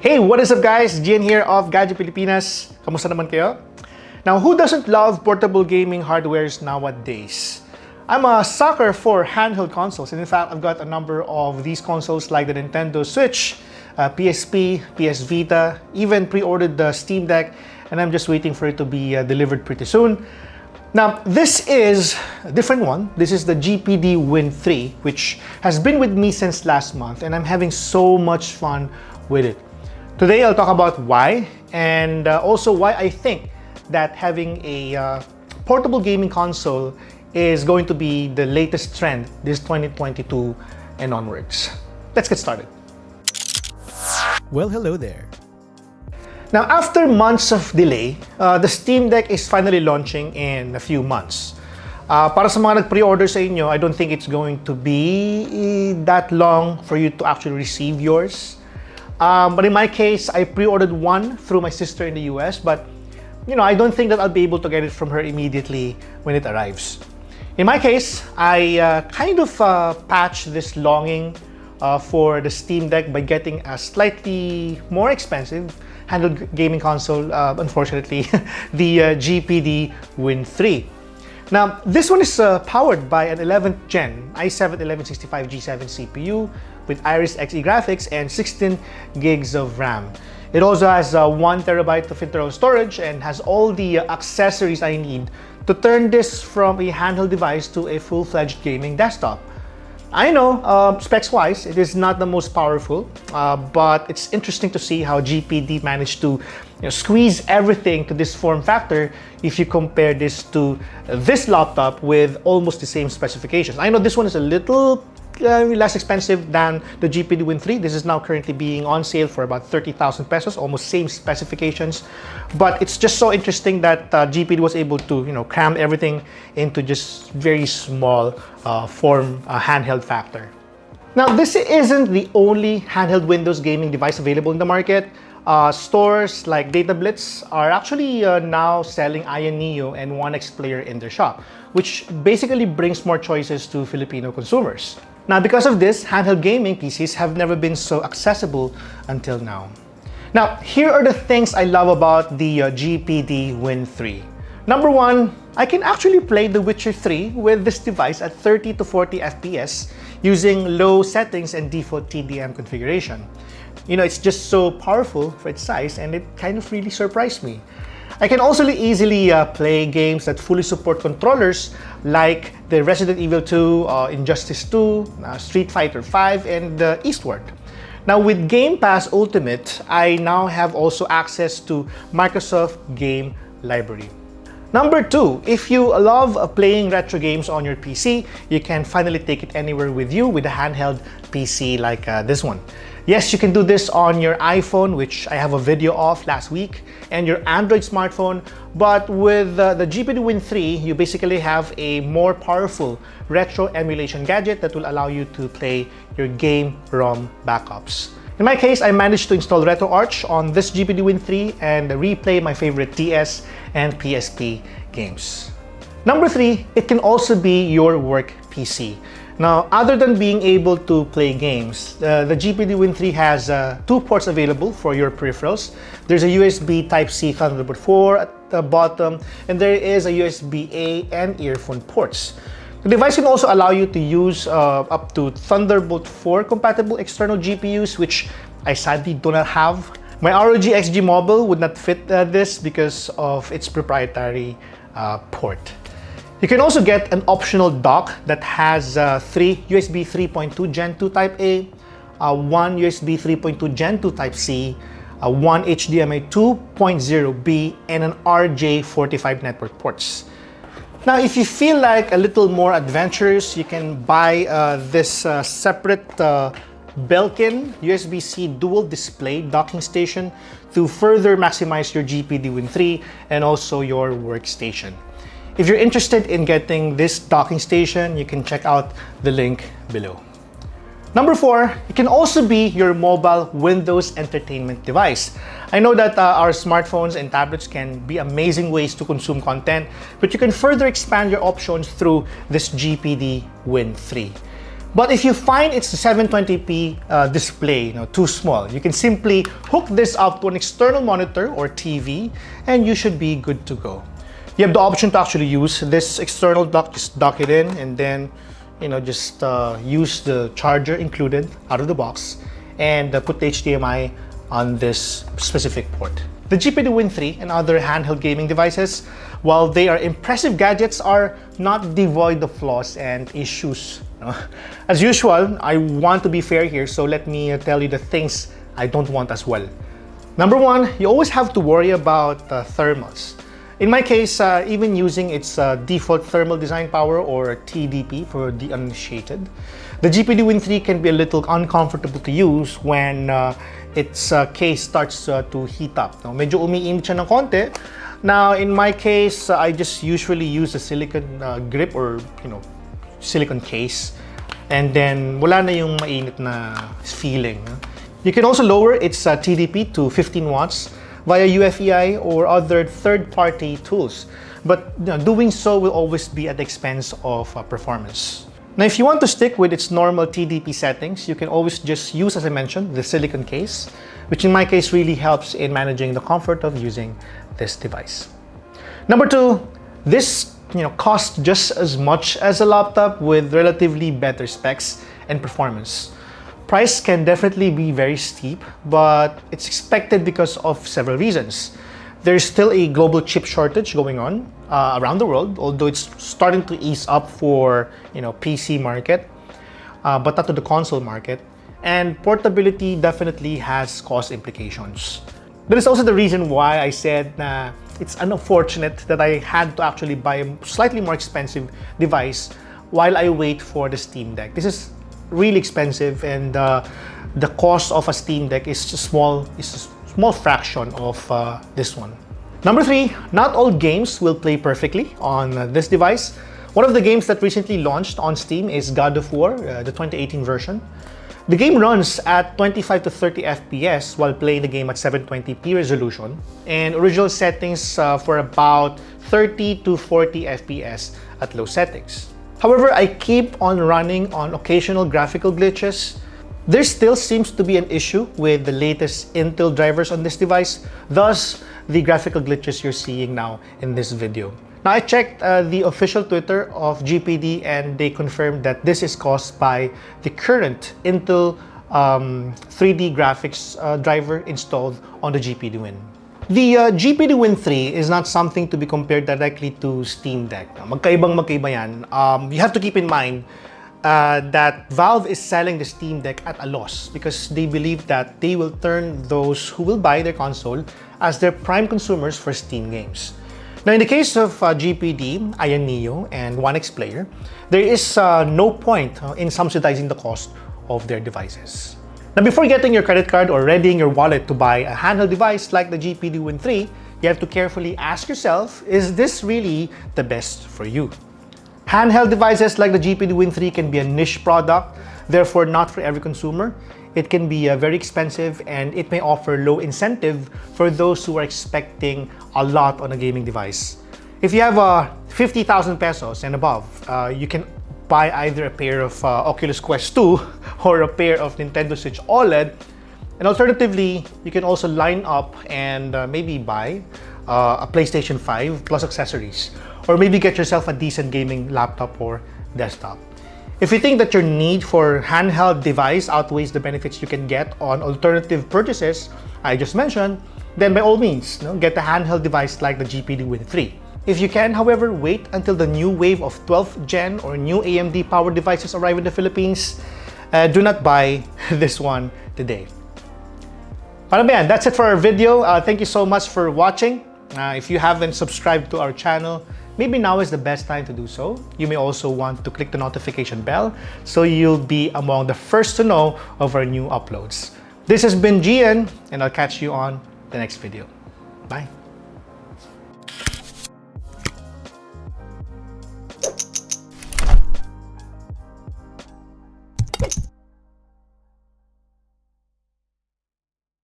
Hey, what is up guys? Gian here of Gadget Pilipinas. Kamusta naman kayo? Now, who doesn't love portable gaming hardwares nowadays? I'm a sucker for handheld consoles, and in fact, I've got a number of these consoles like the Nintendo Switch, PSP, PS Vita, even pre-ordered the Steam Deck, and I'm just waiting for it to be delivered pretty soon. Now, this is a different one. This is the GPD Win3, which has been with me since last month, and I'm having so much fun with it. Today, I'll talk about why, and also why I think that having a portable gaming console is going to be the latest trend this 2022 and onwards. Let's get started. Well, hello there. Now, after months of delay, the Steam Deck is finally launching in a few months. Para sa mga nag-pre-order sa inyo, I don't think it's going to be that long for you to actually receive yours. But in my case, I pre-ordered one through my sister in the US, but I don't think that I'll be able to get it from her immediately when it arrives. In my case, I kind of patched this longing for the Steam Deck by getting a slightly more expensive handheld gaming console, unfortunately, the GPD Win3. Now, this one is powered by an 11th gen i7-1165G7 CPU with Iris Xe graphics and 16 gigs of RAM. It also has 1 terabyte of internal storage and has all the accessories I need to turn this from a handheld device to a full-fledged gaming desktop. I know, specs-wise, it is not the most powerful, but it's interesting to see how GPD managed to squeeze everything to this form factor if you compare this to this laptop with almost the same specifications. I know this one is a little less expensive than the GPD Win3. This is now currently being on sale for about 30,000 pesos, almost same specifications. But it's just so interesting that GPD was able to cram everything into just very small form handheld factor. Now, this isn't the only handheld Windows gaming device available in the market. Stores like DataBlitz are actually now selling Aya Neo and 1X Player in their shop, which basically brings more choices to Filipino consumers. Now, because of this, handheld gaming PCs have never been so accessible until now. Now, here are the things I love about the GPD Win3. Number one, I can actually play The Witcher 3 with this device at 30 to 40 FPS using low settings and default TDM configuration. It's just so powerful for its size, and it kind of really surprised me. I can also easily play games that fully support controllers like the Resident Evil 2, Injustice 2, Street Fighter 5, and Eastward. Now, with Game Pass Ultimate, I now have also access to Microsoft Game Library. Number two, if you love playing retro games on your PC, you can finally take it anywhere with you with a handheld PC like this one. Yes, you can do this on your iPhone, which I have a video of last week, and your Android smartphone, but with the GPD Win3, you basically have a more powerful retro emulation gadget that will allow you to play your game ROM backups. In my case, I managed to install RetroArch on this GPD Win3 and replay my favorite DS and PSP games. Number three, it can also be your work PC. Now, other than being able to play games, the GPD Win3 has 2 ports available for your peripherals. There's a USB Type-C Thunderbolt 4 at the bottom, and there is a USB-A and earphone ports. The device can also allow you to use up to Thunderbolt 4 compatible external GPUs, which I sadly do not have. My ROG XG Mobile would not fit this because of its proprietary port. You can also get an optional dock that has 3 USB 3.2 Gen 2 Type A, 1 USB 3.2 Gen 2 Type C, 1 HDMI 2.0B, and an RJ45 network ports. Now, if you feel like a little more adventurous, you can buy this separate Belkin USB-C dual display docking station to further maximize your GPD Win3 and also your workstation. If you're interested in getting this docking station, you can check out the link below. Number four, it can also be your mobile Windows entertainment device. I know that our smartphones and tablets can be amazing ways to consume content, but you can further expand your options through this GPD Win3. But if you find it's a 720p display too small, you can simply hook this up to an external monitor or TV and you should be good to go. You have the option to actually use this external dock, just dock it in and then just use the charger included out of the box and put the HDMI on this specific port. The GPD Win3 and other handheld gaming devices, while they are impressive gadgets, are not devoid of flaws and issues. As usual, I want to be fair here, so let me tell you the things I don't want as well. Number one, you always have to worry about thermals. In my case, even using its default thermal design power, or TDP for the uninitiated, the GPD Win3 can be a little uncomfortable to use when its case starts to heat up. Medyo umiinit siya ng konti. Now, in my case, I just usually use a silicone grip or silicone case, and then wala na yung mainit na feeling. You can also lower its TDP to 15 watts via UFEI or other third-party tools, but doing so will always be at the expense of performance. Now, if you want to stick with its normal TDP settings, you can always just use, as I mentioned, the silicone case, which in my case really helps in managing the comfort of using this device. Number two, this costs just as much as a laptop with relatively better specs and performance. Price can definitely be very steep, but it's expected because of several reasons. There's still a global chip shortage going on around the world, although it's starting to ease up for PC market, but not to the console market. And portability definitely has cost implications. That is also the reason why I said it's unfortunate that I had to actually buy a slightly more expensive device while I wait for the Steam Deck. This is really expensive, and the cost of a Steam Deck is a small fraction of this one. Number three, not all games will play perfectly on this device. One of the games that recently launched on Steam is God of War, the 2018 version. The game runs at 25 to 30 FPS while playing the game at 720p resolution, and original settings for about 30 to 40 FPS at low settings. However, I keep on running on occasional graphical glitches. There still seems to be an issue with the latest Intel drivers on this device, thus the graphical glitches you're seeing now in this video. Now, I checked the official Twitter of GPD and they confirmed that this is caused by the current Intel 3D graphics driver installed on the GPD Win. The GPD Win3 is not something to be compared directly to Steam Deck. Magkaiba yan. You have to keep in mind that Valve is selling the Steam Deck at a loss because they believe that they will turn those who will buy their console as their prime consumers for Steam games. Now, in the case of GPD, Ayan Neo, and One X Player, there is no point in subsidizing the cost of their devices. Now, before getting your credit card or readying your wallet to buy a handheld device like the GPD Win3, you have to carefully ask yourself, is this really the best for you? Handheld devices like the GPD Win3 can be a niche product, therefore not for every consumer. It can be very expensive, and it may offer low incentive for those who are expecting a lot on a gaming device. If you have 50,000 pesos and above, you can buy either a pair of Oculus Quest 2 or a pair of Nintendo Switch OLED. And alternatively, you can also line up and maybe buy a PlayStation 5 plus accessories, or maybe get yourself a decent gaming laptop or desktop. If you think that your need for handheld device outweighs the benefits you can get on alternative purchases I just mentioned, then by all means, get a handheld device like the GPD Win3. If you can, however, wait until the new wave of 12th gen or new AMD powered devices arrive in the Philippines, do not buy this one today. Paano ba yan? That's it for our video. Thank you so much for watching. If you haven't subscribed to our channel, maybe now is the best time to do so. You may also want to click the notification bell so you'll be among the first to know of our new uploads. This has been Gian, and I'll catch you on the next video. Bye.